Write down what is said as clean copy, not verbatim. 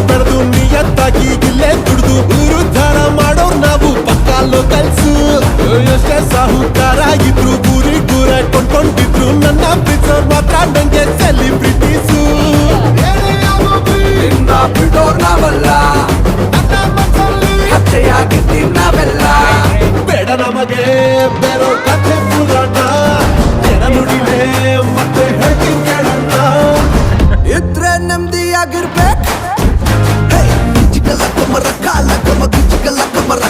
ಬೆಳೆದು ನಿಯತ್ತಾಗಿ ಇಲ್ಲೇ ದುಡ್ದು ಊರು ದಾನ ಮಾಡೋರ್ ನಾವು ಪಕ್ಕಾ ಲೋಕಲ್ಸು. ಎಷ್ಟೇ ಸಾಹುಕಾರ ಇದ್ರು ಊರಿಗೂರ ಕೊಂಡ್ಕೊಂಡಿದ್ರು ನನ್ನ ಪ್ರೀತಿಸೋರ್ ಮಾತ್ರ ನಂಗೆ ಸೆಲಿಬ್ರಿಟೀಸು. ಬಿಡೋರ್ ನಾವಲ್ಲ, ಹತ್ಯೆಯಾಗಿದ್ದೀವಿ ನಾವೆಲ್ಲ. ಬೇಡ ನಮಗೆ ಬೇರೋ ಕಥೆ ಪುರಾಣ, ಜನ ನುಡಿಲೇ ಮತ್ತೆ ಹೇಳ್ತೀನಿ ಕೇಳಣ್ಣ. ಇದ್ರೆ ನೆಮ್ಮದಿಯಾಗಿರ್ಬೇಕು. ಗಿಜಿಗಲ್ಲ ಕಮರ ಕಾಲ ಕಮ ಗಿಜಿಗಲ್ಲ ಕಮರ